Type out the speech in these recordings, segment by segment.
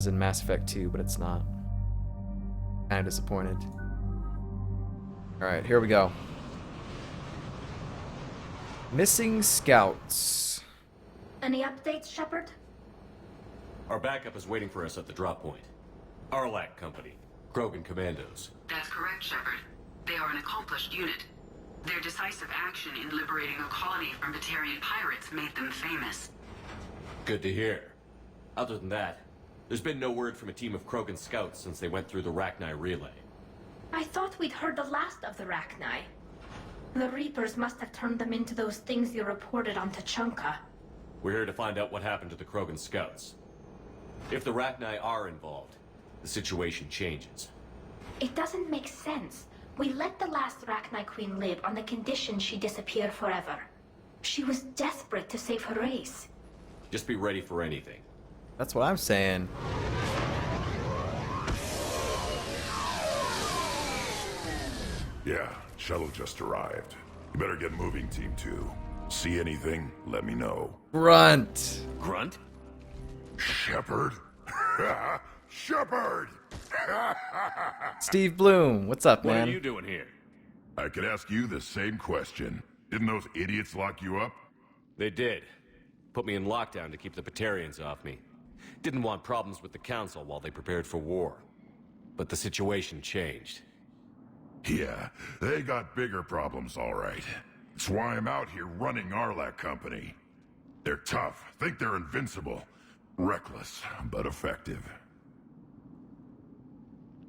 It's in Mass Effect 2, but it's not. Kind of disappointed. Alright, here we go. Missing scouts. Any updates, Shepard? Our backup is waiting for us at the drop point. Arlac Company, Krogan Commandos. That's correct, Shepard. They are an accomplished unit. Their decisive action in liberating a colony from Batarian pirates made them famous. Good to hear. Other than that, there's been no word from a team of Krogan scouts since they went through the Rachni relay. I thought we'd heard the last of the Rachni. The Reapers must have turned them into those things you reported on Tachanka. We're here to find out what happened to the Krogan scouts. If the Rachni are involved, the situation changes. It doesn't make sense. We let the last Rachni Queen live on the condition she disappear forever. She was desperate to save her race. Just be ready for anything. That's what I'm saying. Yeah, shuttle just arrived. You better get moving, Team 2. See anything, let me know. Grunt. Grunt? Shepard? Shepard! Steve Bloom, what's up, What man? are you doing here? I could ask you the same question. Didn't those idiots lock you up? They did. Put me in lockdown to keep the Batarians off me. Didn't want problems with the Council while they prepared for war. But the situation changed. Yeah, they got bigger problems, all right. That's why I'm out here running Arlac Company. They're tough, think they're invincible. Reckless, but effective.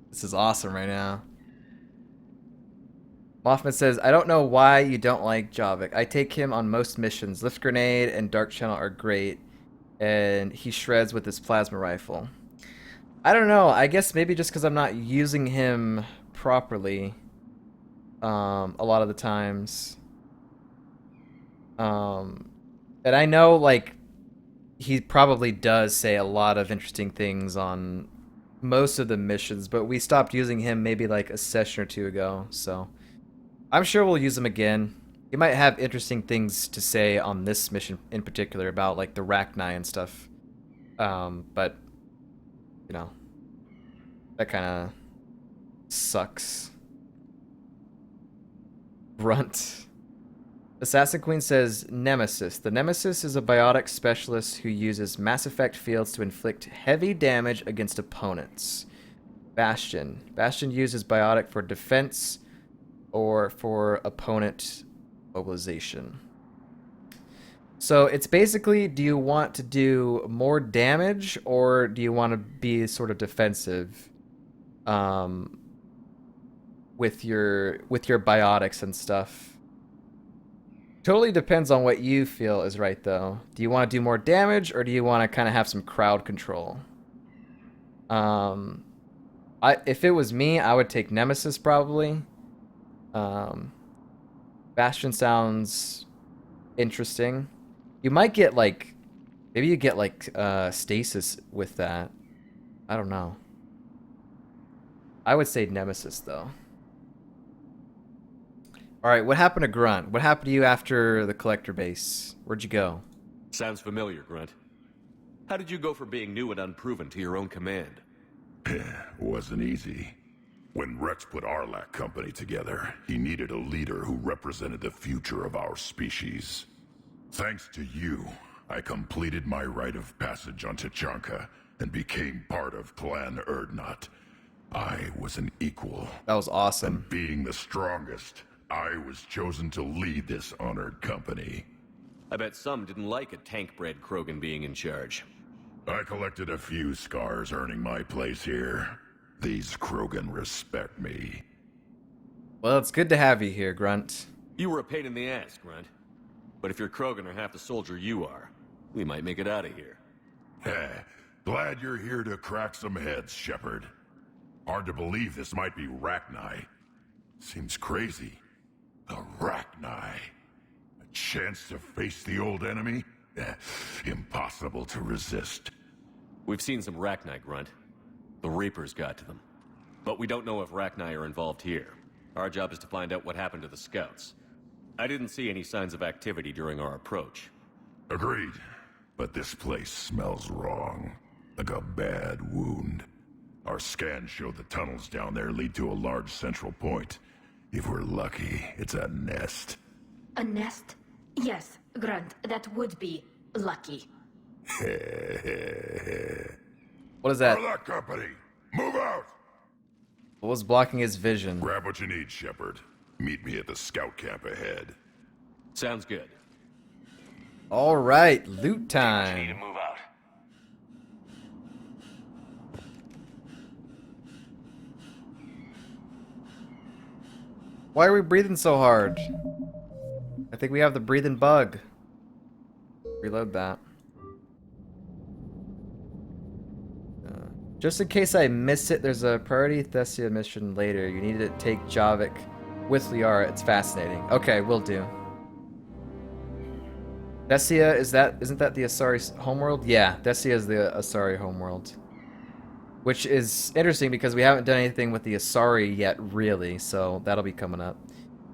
This is awesome right now. Mothman says, I don't know why you don't like Javik. I take him on most missions. Lift Grenade and Dark Channel are great. And he shreds with his plasma rifle. I don't know. I guess maybe just because I'm not using him properly a lot of the times. And I know, like, he probably does say a lot of interesting things on most of the missions, but we stopped using him maybe like a session or two ago, so I'm sure we'll use him again. He might have interesting things to say on this mission in particular about like the Rachni and stuff. But you know, that kind of sucks. Grunt. Assassin Queen says Nemesis. The Nemesis is a biotic specialist who uses Mass Effect fields to inflict heavy damage against opponents. Bastion. Bastion uses biotic for defense or for opponent mobilization. So it's basically, do you want to do more damage or do you want to be sort of defensive with your biotics and stuff? Totally depends on what you feel is right, though. Do you want to do more damage, or do you want to kind of have some crowd control? If it was me, I would take Nemesis, probably. Bastion sounds interesting. You might get, like... Maybe you get, like, stasis with that. I don't know. I would say Nemesis, though. Alright, what happened to Grunt? What happened to you after the collector base? Where'd you go? Sounds familiar, Grunt. How did you go from being new and unproven to your own command? Wasn't easy. When Rex put Arlac Company together, he needed a leader who represented the future of our species. Thanks to you, I completed my rite of passage on Tachanka and became part of Clan Erdnot. I was an equal. That was awesome. And being the strongest, I was chosen to lead this honored company. I bet some didn't like a tank-bred Krogan being in charge. I collected a few scars earning my place here. These Krogan respect me. Well, it's good to have you here, Grunt. You were a pain in the ass, Grunt. But if your Krogan are half the soldier you are, we might make it out of here. Glad you're here to crack some heads, Shepard. Hard to believe this might be Rachni. Seems crazy. The Rachni. A chance to face the old enemy? Impossible to resist. We've seen some Rachni, Grunt. The Reapers got to them. But we don't know if Rachni are involved here. Our job is to find out what happened to the scouts. I didn't see any signs of activity during our approach. Agreed. But this place smells wrong. like a bad wound. Our scans show the tunnels down there lead to a large central point. If we're lucky, it's a nest. A nest? Yes, Grunt, that would be lucky. What is that? Arlac Company, move out! What was blocking his vision? Grab what you need, Shepard. Meet me at the scout camp ahead. Sounds good. All right, loot What you need to time. move out. Why are we breathing so hard? I think we have the breathing bug. Reload that. Just in case I miss it, there's a priority Thessia mission later. You need to take Javik with Liara. It's fascinating. Okay, will do. Thessia, isn't that the Asari homeworld? Yeah, Thessia is the Asari homeworld. Which is interesting because we haven't done anything with the Asari yet, really, so that'll be coming up.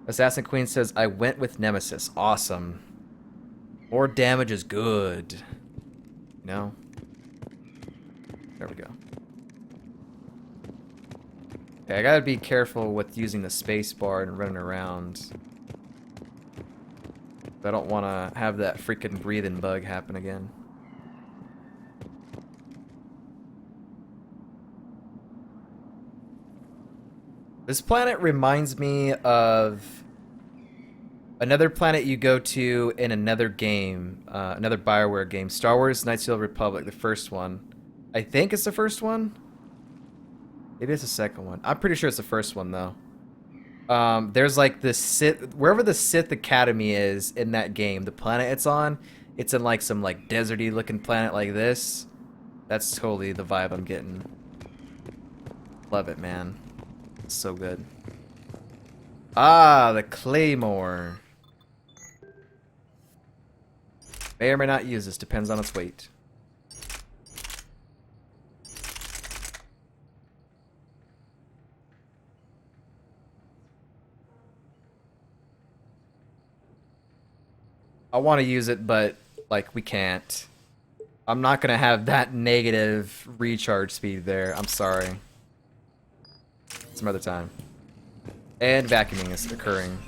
Assassin Queen says, I went with Nemesis. Awesome. More damage is good. No? There we go. Okay, I gotta be careful with using the space bar and running around. I don't want to have that freaking breathing bug happen again. This planet reminds me of another planet you go to in another game, another BioWare game, Star Wars Knights of the Old Republic, the first one. I think it's the first one. Maybe it's the second one. I'm pretty sure it's the first one, though. There's like this Sith, wherever the Sith Academy is in that game, the planet it's on, it's in like some like deserty looking planet like this. That's totally the vibe I'm getting. Love it, man. It's so good. Ah, the Claymore. May or may not use this, depends on its weight. I want to use it, but like we can't. I'm not gonna have that negative recharge speed there. I'm sorry. Some other time. And vacuuming is occurring.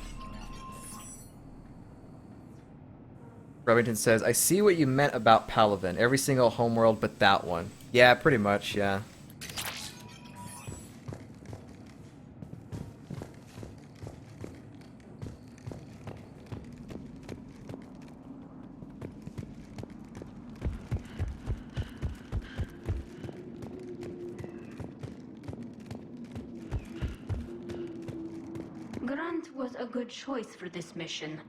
Remington says, I see what you meant about Palaven. Every single homeworld but that one. Yeah, pretty much, yeah. Grunt was a good choice for this mission.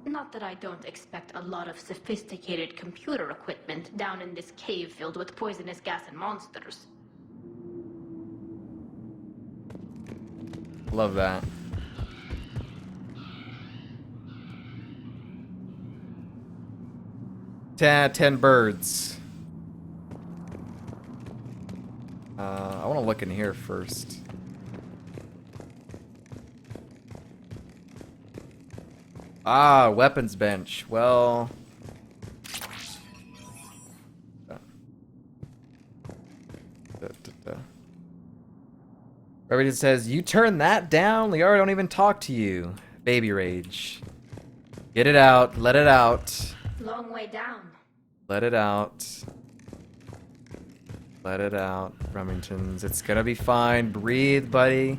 Not that I don't expect a lot of sophisticated computer equipment down in this cave filled with poisonous gas and monsters. Love that. Ten birds. I want to look in here first. Ah, weapons bench. Well... Everybody says, you turn that down? Liara don't even talk to you. Baby rage. Get it out. Let it out. Long way down. Let it out. Let it out, Remingtons. It's gonna be fine. Breathe, buddy.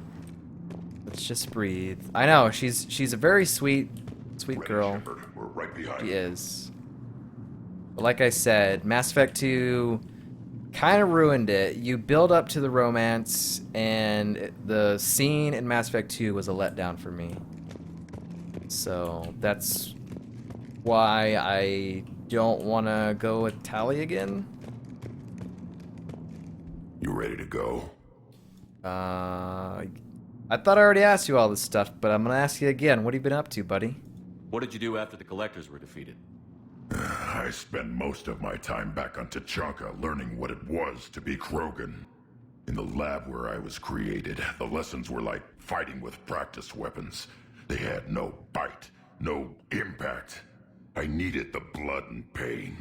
Let's just breathe. I know, she's a very sweet girl. Shepard, we're right behind She you. is. But like I said, Mass Effect 2 kind of ruined it. You build up to the romance, and the scene in Mass Effect 2 was a letdown for me. So that's why I don't want to go with Tali again. You ready to go? I thought I already asked you all this stuff, but I'm gonna ask you again. What have you been up to, buddy? What did you do after the Collectors were defeated? I spent most of my time back on Tachanka learning what it was to be Krogan. In the lab where I was created, the lessons were like fighting with practice weapons. They had no bite, no impact. I needed the blood and pain.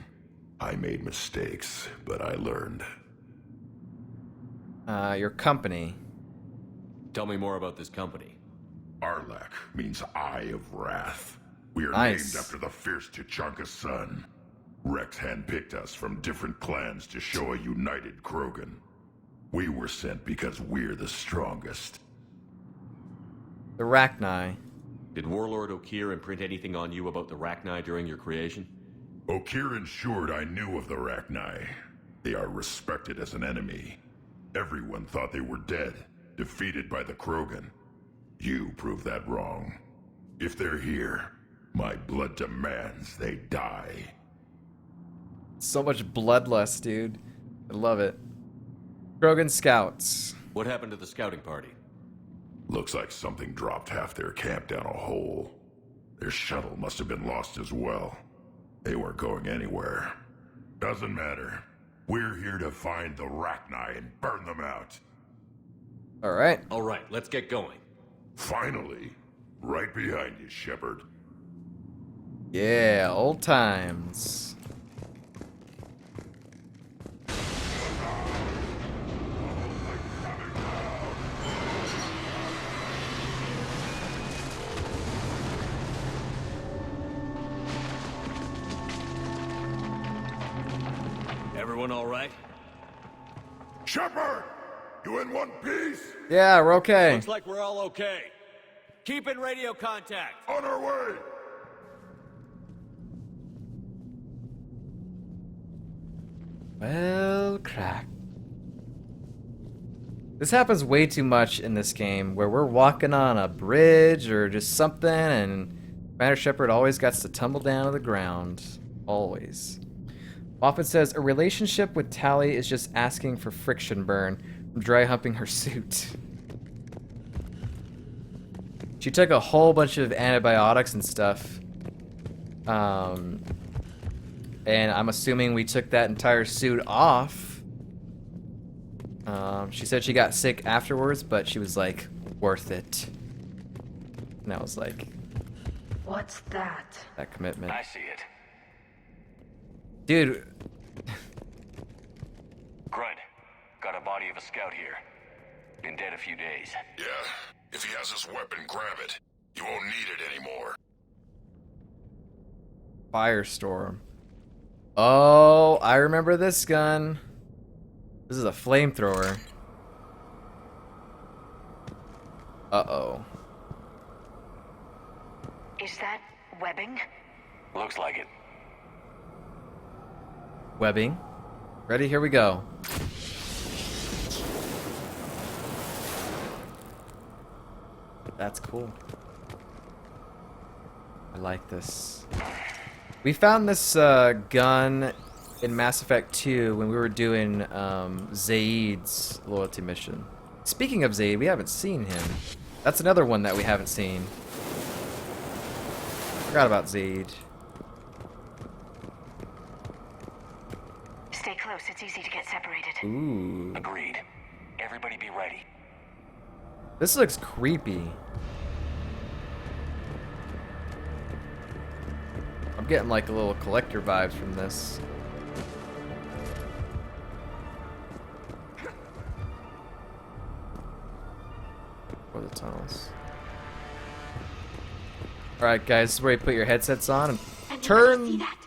I made mistakes, but I learned. Your company. Tell me more about this company. Arlak means Eye of Wrath. We are Nice. named after the fierce Tuchanka son. Rex handpicked us from different clans to show a united Krogan. We were sent because we're the strongest. The Rachni. Did Warlord Okir imprint anything on you about the Rachni during your creation? Okir ensured I knew of the Rachni. They are respected as an enemy. Everyone thought they were dead, defeated by the Krogan. You proved that wrong. If they're here, my blood demands they die. So much bloodlust, dude. I love it. Krogan scouts. What happened to the scouting party? Looks like something dropped half their camp down a hole. Their shuttle must have been lost as well. They weren't going anywhere. Doesn't matter. We're here to find the Rachni and burn them out. Alright. All right, let's get going. Finally. Right behind you, Shepard. Yeah, old times. Everyone all right? Shepard! You in one piece? Yeah, we're okay. Looks like we're all okay. Keep in radio contact. On our way! Well, crack. This happens way too much in this game, where we're walking on a bridge or just something, and Commander Shepard always gets to tumble down to the ground. Always. Moffat says, a relationship with Tally is just asking for friction burn from dry humping her suit. She took a whole bunch of antibiotics and stuff. And I'm assuming we took that entire suit off. She said she got sick afterwards, but she was like, worth it. And I was like, What's that? that commitment. I see it. Dude, Grunt, got a body of a scout here. Been dead a few days. Yeah. If he has his weapon, grab it. You won't need it anymore. Firestorm. Oh, I remember this gun. This is a flamethrower. Uh-oh. Is that webbing? Looks like it. Webbing. Ready? Here we go. That's cool. I like this. We found this gun in Mass Effect 2 when we were doing Zaid's loyalty mission. Speaking of Zaid, we haven't seen him. That's another one that we haven't seen. Forgot about Zaid. Stay close, it's easy to get separated. Ooh. Agreed. Everybody be ready. This looks creepy. I'm getting like a little collector vibes from this. Or the tunnels. Alright guys, this is where you put your headsets on and See turn that?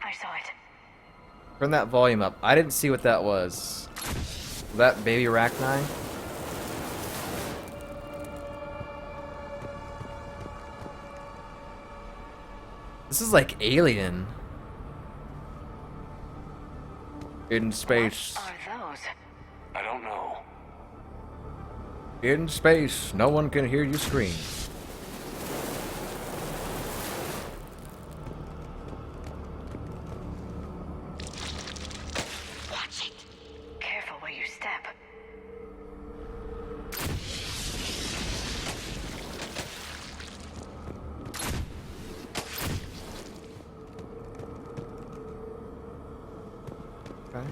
I saw it. that volume up. I didn't see what that was. Was that baby Rachni? This is like Alien. In space. What are those? I don't know. In space, no one can hear you scream. Watch it. Careful where you step. Okay.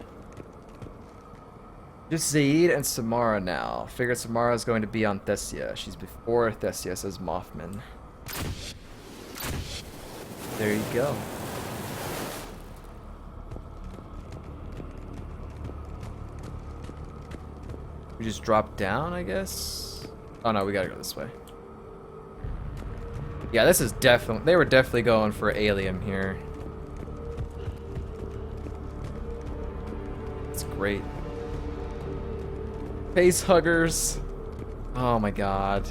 Just Zaid and Samara now. Figured Samara's going to be on Thessia. She's before Thessia, says Mothman. There you go. We just drop down, I guess? Oh no, we gotta go this way. Yeah, this is definitely... They were definitely going for Alien here. It's great. Face huggers. Oh my god.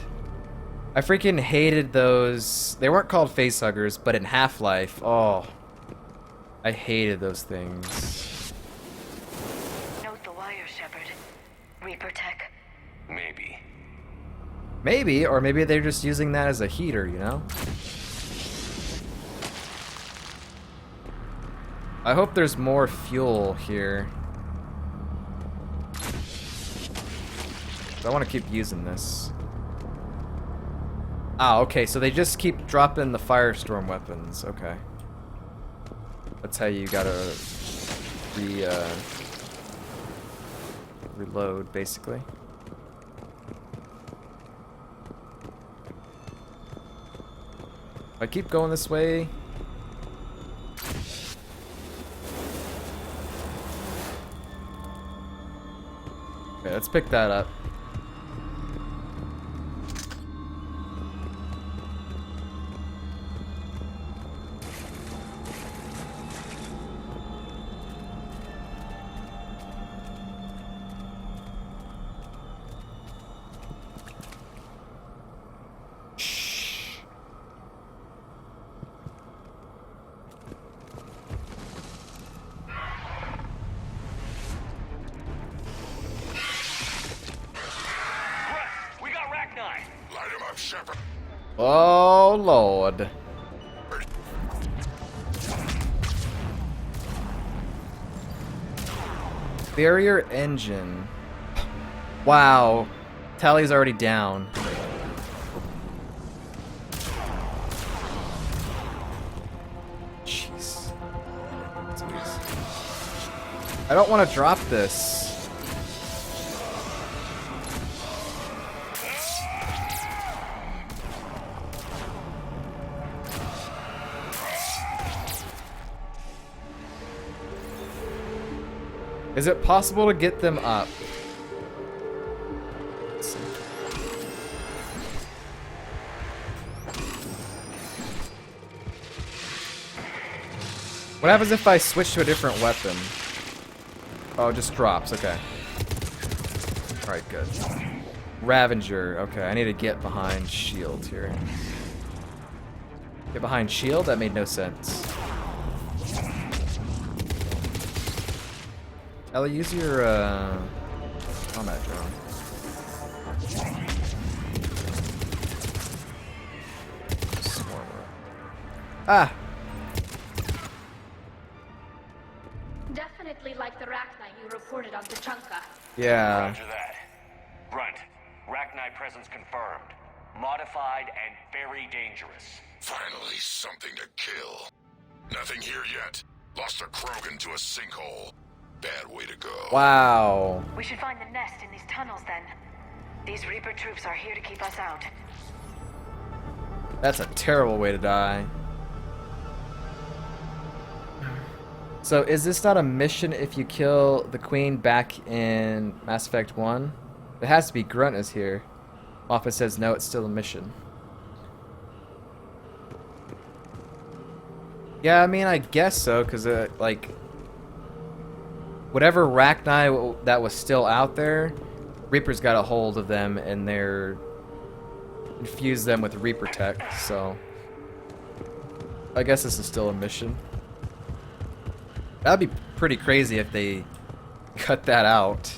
I freaking hated those. They weren't called face huggers, but in Half-Life, oh. I hated those things. Note the wire, Shepard. Reaper tech. Maybe. Maybe, or maybe they're just using that as a heater, you know? I hope there's more fuel here. I want to keep using this. Ah, okay, so they just keep dropping the firestorm weapons. Okay. That's how you gotta reload, basically. If I keep going this way... Okay, let's pick that up. We got Rachni! Light him up, Shepard. Oh, Lord. Barrier engine. Wow. Tally's already down. Jeez. I don't want to drop this. Is it possible to get them up? Let's see. What happens if I switch to a different weapon? Oh, it just drops. Okay. Alright, good. Ravager. Okay, I need to get behind shield here. Get behind shield? That made no sense. Ellie, use your combat drone. Swarmer. Ah! Definitely like the Rachni you reported on Tuchanka. Yeah. Roger that. Grunt, Rachni presence confirmed. Modified and very dangerous. Finally, something to kill. Nothing here yet. Lost a Krogan to a sinkhole. Bad way to go. Wow. We should find the nest in these tunnels then. These Reaper troops are here to keep us out. That's a terrible way to die. So is this not a mission if you kill the queen back in Mass Effect 1? It has to be. Grunt is here. Moffat says no, it's still a mission. Yeah, I mean, I guess so, because, like... Whatever Rachni that was still out there, Reaper's got a hold of them, and they're... infused them with Reaper tech, so... I guess this is still a mission. That'd be pretty crazy if they cut that out.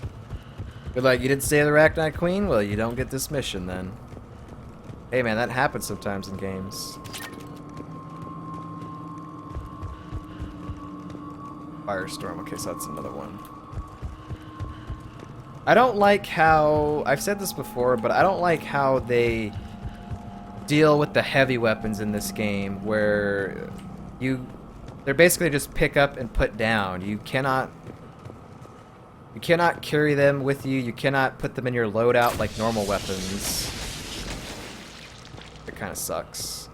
But like, you didn't save the Rachni Queen? Well, you don't get this mission then. Hey man, that happens sometimes in games. Firestorm, okay, so that's another one. I don't like how... I've said this before, but I don't like how they deal with the heavy weapons in this game, where they're basically just pick up and put down. You cannot carry them with you. You cannot put them in your loadout like normal weapons. It kind of sucks.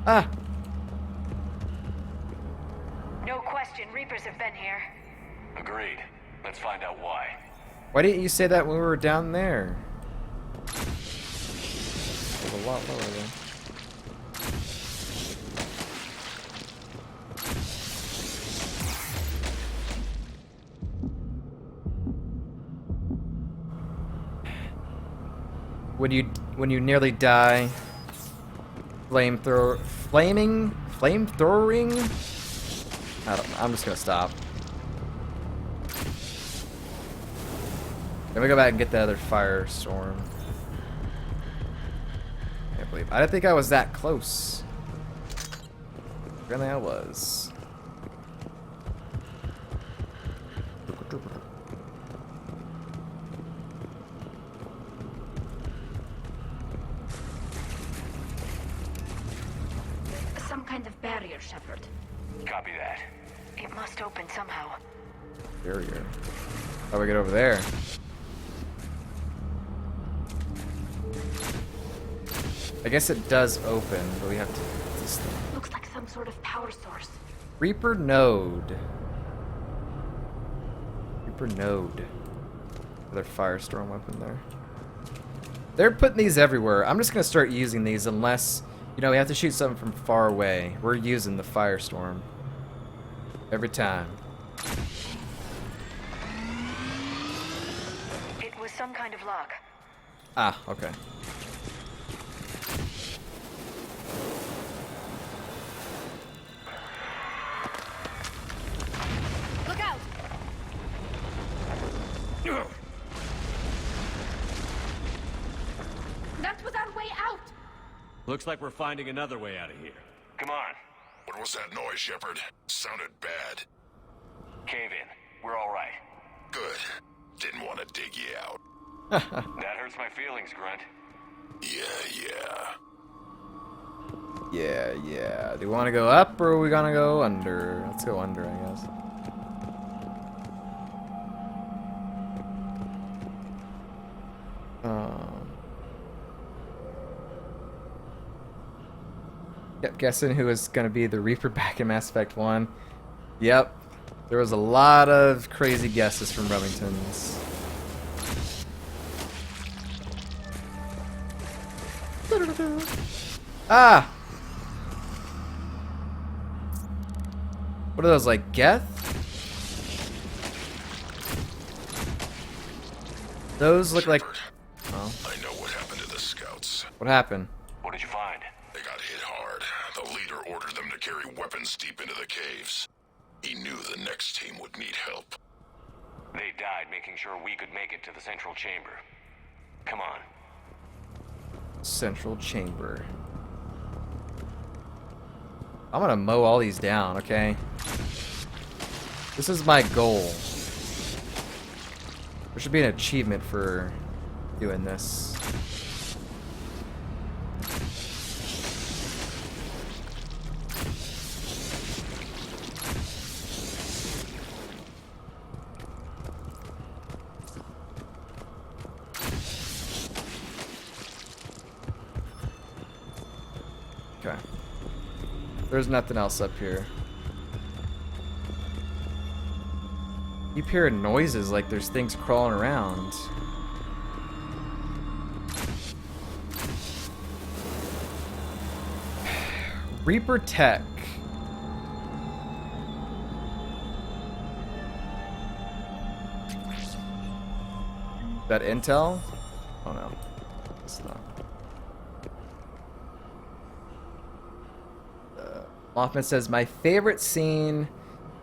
Ah! No question, Reapers have been here. Agreed. Let's find out why. Why didn't you say that when we were down there? It was a lot lower there. When you nearly die, flamethrowing? I don't know. I'm just gonna stop. Then we go back and get the other firestorm. Can't believe I didn't think I was that close. Apparently I was. Some kind of barrier, Shepard. Copy that. It must open somehow. Barrier. How do we get over there? I guess it does open, but we have to. This thing. Looks like some sort of power source. Reaper node. Reaper node. Another firestorm weapon there. They're putting these everywhere. I'm just gonna start using these unless, you know, we have to shoot something from far away. We're using the firestorm. Every time. It was some kind of lock. Ah, okay. Look out! That was our way out! Looks like we're finding another way out of here. Come on. What was that noise, Shepard? Sounded bad. Cave in. We're all right. Good. Didn't want to dig you out. That hurts my feelings, Grunt. Yeah. Yeah. Do we want to go up or are we gonna go under? Let's go under, I guess. Kept guessing who was gonna be the Reaper back in Mass Effect 1. Yep. There was a lot of crazy guesses from Remingtons. Ah! What are those, like Geth? Those look like... Shepard, Oh, I know what happened to the scouts. what happened? What did you find? They got hit hard. The leader ordered them to carry weapons deep into the caves. He knew the next team would need help. They died making sure we could make it to the central chamber. Come on. Central chamber. I'm gonna mow all these down, okay? This is my goal. There should be an achievement for doing this. Okay. There's nothing else up here. Keep hearing noises like there's things crawling around. Reaper Tech. Is that intel? Oh no. It's not. Mothman says, my favorite scene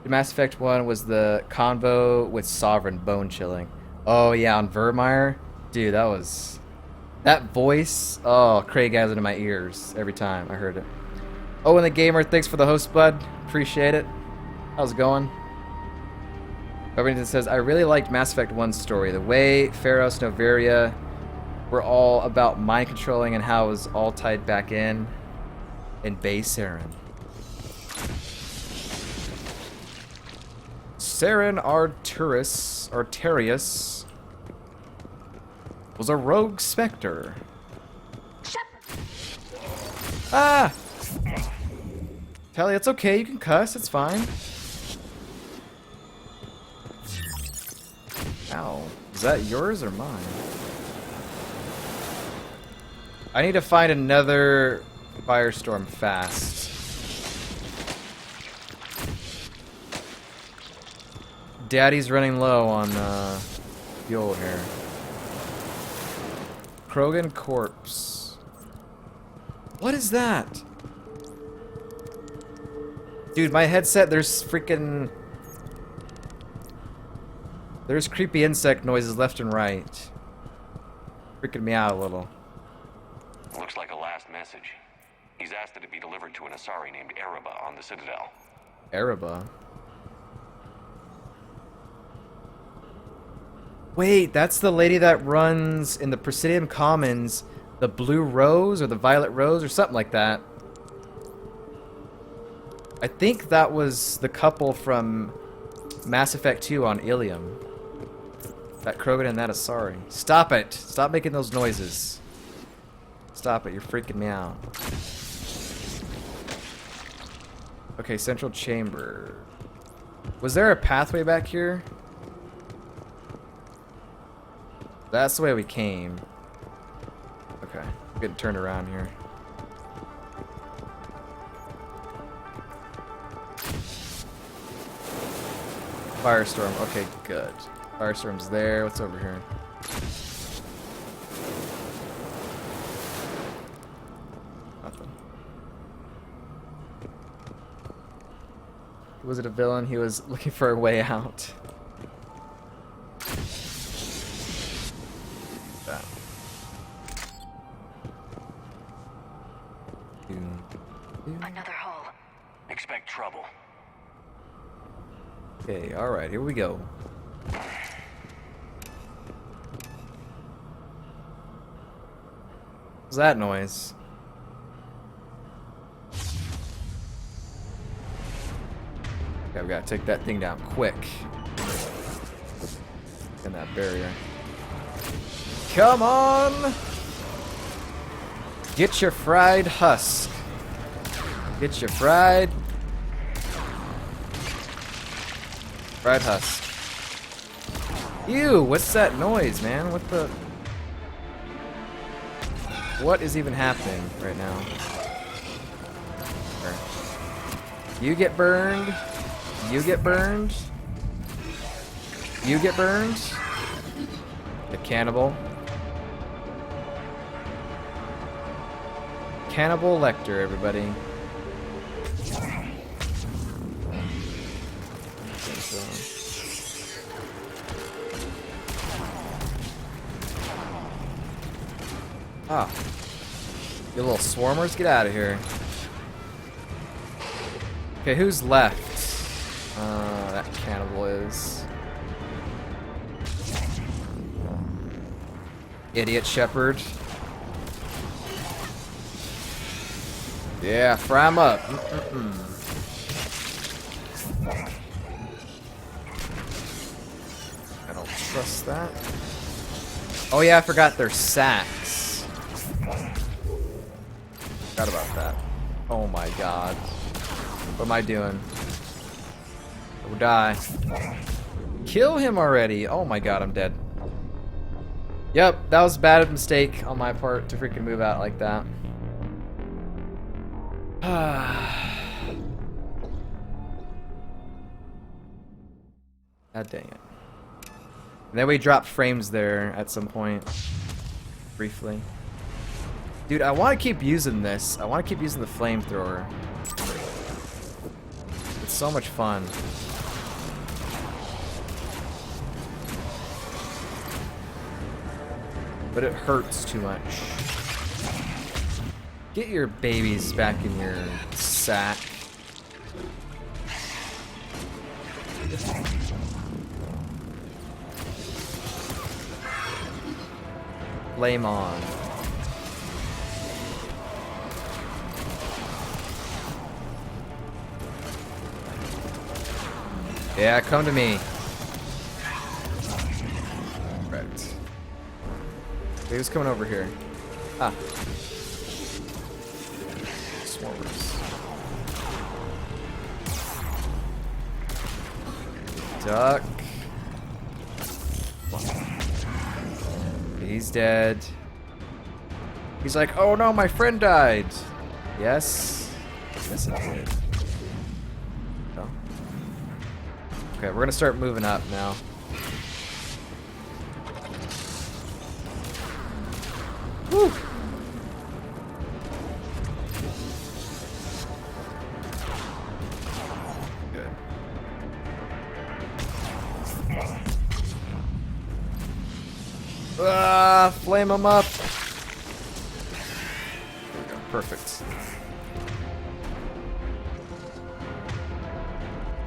in Mass Effect 1 was the convo with Sovereign, bone chilling. Oh yeah, on Vermeer? Dude, that was... That voice, oh, Craig has it in my ears every time I heard it. Oh, and the gamer, thanks for the host, bud. Appreciate it. How's it going? Remington says, I really liked Mass Effect 1's story. The way Pharos, Noveria were all about mind controlling and how it was all tied back in Bay Saren. Saren Arterius was a rogue specter. Shepard! Ah! Tally, it's okay. You can cuss. It's fine. Ow. Is that yours or mine? I need to find another firestorm fast. Daddy's running low on fuel here. Krogan corpse. What is that? Dude, my headset, there's freaking... There's creepy insect noises left and right. Freaking me out a little. Looks like a last message. He's asked that it be delivered to an Asari named Ereba on the Citadel. Ereba? Wait, that's the lady that runs in the Presidium Commons, the Blue Rose or the Violet Rose or something like that. I think that was the couple from Mass Effect 2 on Ilium. That Krogan and that Asari. Stop it! Stop making those noises. Stop it, you're freaking me out. Okay, central chamber. Was there a pathway back here? That's the way we came. Okay, I'm getting turned around here. Firestorm, okay, good. Firestorm's there. What's over here? Nothing. Was it a villain? He was looking for a way out. That. Another hole. Expect trouble. Okay, alright, here we go. What's that noise? Okay, we gotta take that thing down quick. In that barrier. Come on! Get your fried husk. Get your fried husk. Ew, what's that noise, man? What the... What is even happening right now? You get burned. You get burned. You get burned. The cannibal. Cannibal Lecter, everybody. Ah. You little swarmers, get out of here. Okay, who's left? That cannibal is. Idiot shepherd. Yeah, fry him up. I don't trust that. Oh yeah, I forgot their sacks. Forgot about that. Oh my god. What am I doing? Or die. Kill him already! Oh my god, I'm dead. Yep, that was a bad mistake on my part to freaking move out like that. God dang it. And then we dropped frames there at some point. Briefly. Dude, I want to keep using this. I want to keep using the flamethrower. It's so much fun. But it hurts too much. Get your babies back in your sack. Flame on. Yeah, come to me. Right. Okay, who's coming over here? Ah. Swarmers. Duck. He's dead. He's like, oh no, my friend died. Yes. Yes, it did. Oh. Okay, we're gonna start moving up now. Woo! Good. Ah, flame them up. There we go. Perfect.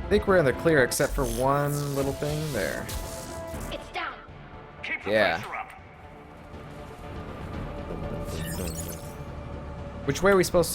I think we're in the clear except for one little thing there. It's down. Keep the Yeah. pressure up. Which way are we supposed to